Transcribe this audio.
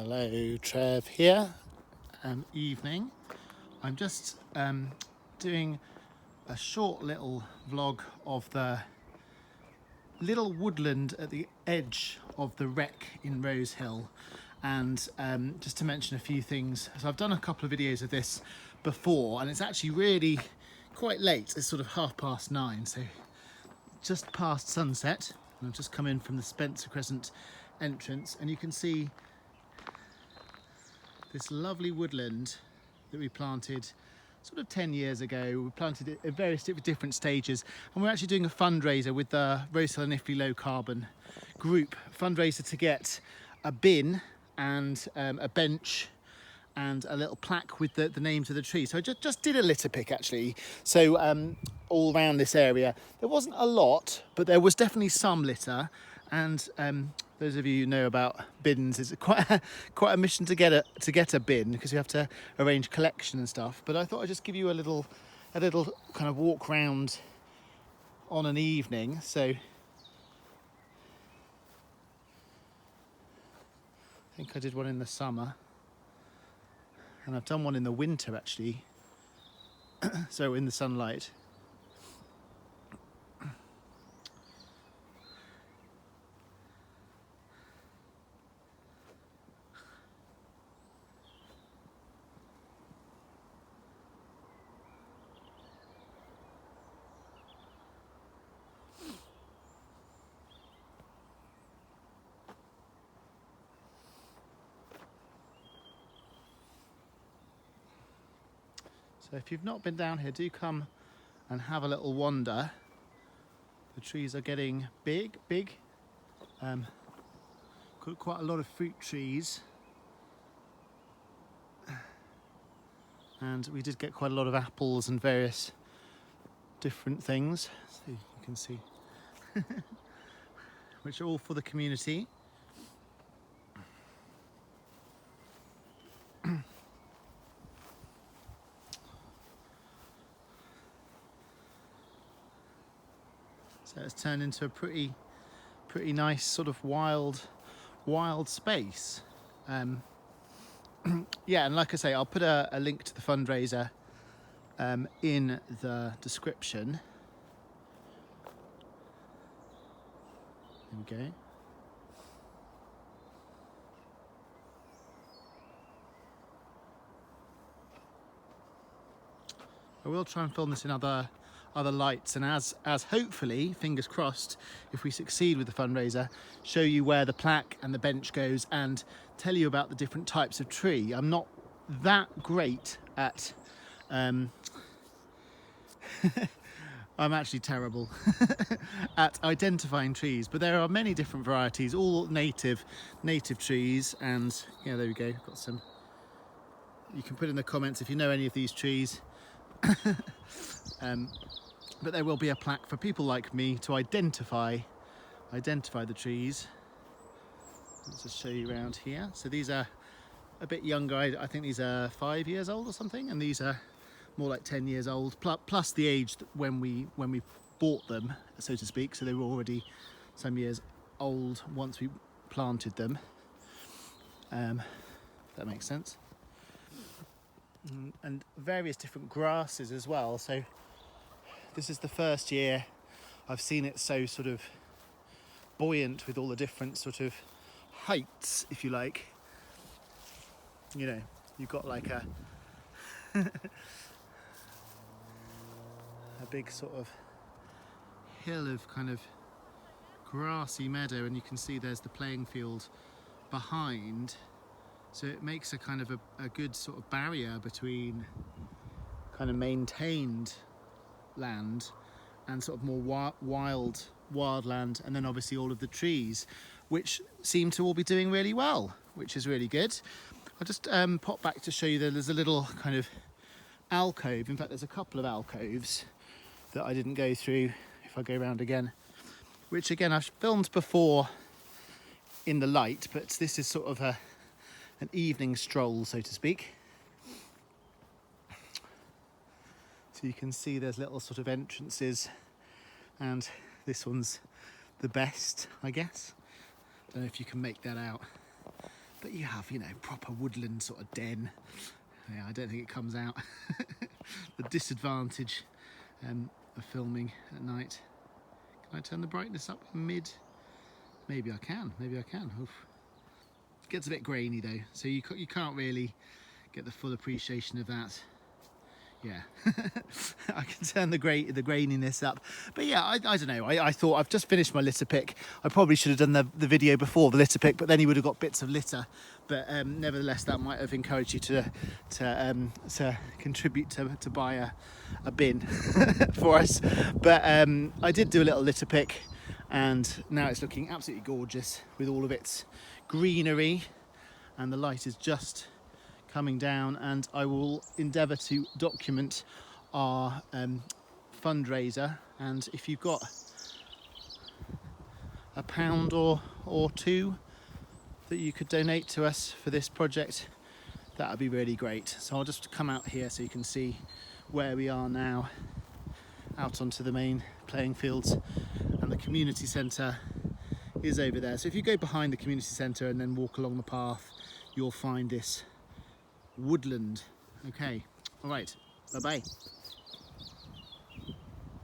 Hello, Trev here. Evening. I'm just doing a short little vlog of the little woodland at the edge of the wreck in Rose Hill, and just to mention a few things. So I've done a couple of videos of this before, and it's actually really quite late. It's sort of 9:30, so just past sunset. And I've just come in from the Spencer Crescent entrance, and you can see this lovely woodland that we planted sort of 10 years ago. We planted it at various different stages, and we're actually doing a fundraiser with the Rose Hill and Ifley Low Carbon group fundraiser to get a bin and a bench and a little plaque with the names of the trees. So I just did a litter pick actually. So all around this area, there wasn't a lot, but there was definitely some litter. And those of you who know about bins, it's quite a mission to get a bin, because you have to arrange collection and stuff. But I thought I'd just give you a little kind of walk round on an evening. So I think I did one in the summer, and I've done one in the winter actually. So in the sunlight. So if you've not been down here, do come and have a little wander. The trees are getting big. Got quite a lot of fruit trees. And we did get quite a lot of apples and various different things. So you can see, which are all for the community. So it's turned into a pretty nice sort of wild space. Yeah, and like I say, I'll put a link to the fundraiser in the description. There we go. I will try and film this in other lights, and as hopefully, fingers crossed, if we succeed with the fundraiser, show you where the plaque and the bench goes and tell you about the different types of tree. I'm not that great at I'm actually terrible at identifying trees, but there are many different varieties, all native trees. And yeah, there we go. Got some. You can put in the comments if you know any of these trees. But there will be a plaque for people like me to identify the trees. Let's just show you around here. So these are a bit younger. I think these are 5 years old or something, and these are more like 10 years old, plus the age when we bought them, so to speak. So they were already some years old once we planted them. If that makes sense. And various different grasses as well. So this is the first year I've seen it so sort of buoyant with all the different sort of heights, if you like. You know, you've got like a big sort of hill of kind of grassy meadow, and you can see there's the playing field behind. So it makes a kind of a good sort of barrier between kind of maintained land and sort of more wild land, and then obviously all of the trees, which seem to all be doing really well, which is really good. I'll just pop back to show you that there's a little kind of alcove. In fact, there's a couple of alcoves that I didn't go through. If I go around again, which again I've filmed before in the light, but this is sort of an evening stroll, so to speak. So you can see there's little sort of entrances, and this one's the best, I guess. Don't know if you can make that out. but you have, you know, proper woodland sort of den. Yeah, I don't think it comes out. The disadvantage of filming at night. Can I turn the brightness up mid? Maybe I can, maybe I can. Oof. It gets a bit grainy though, so you can't really get the full appreciation of that. Yeah, I can turn the graininess up, but yeah, I don't know. I thought I've just finished my litter pick. I probably should have done the video before the litter pick, but then you would have got bits of litter. But nevertheless, that might have encouraged you to contribute to buy a bin for us. But I did do a little litter pick, and now it's looking absolutely gorgeous with all of its greenery, and the light is just coming down, and I will endeavour to document our fundraiser. And if you've got £1 or two that you could donate to us for this project, that would be really great. So I'll just come out here so you can see where we are now, out onto the main playing fields, and the community centre is over there. So if you go behind the community centre and then walk along the path, you'll find this woodland. Okay, all right, bye-bye.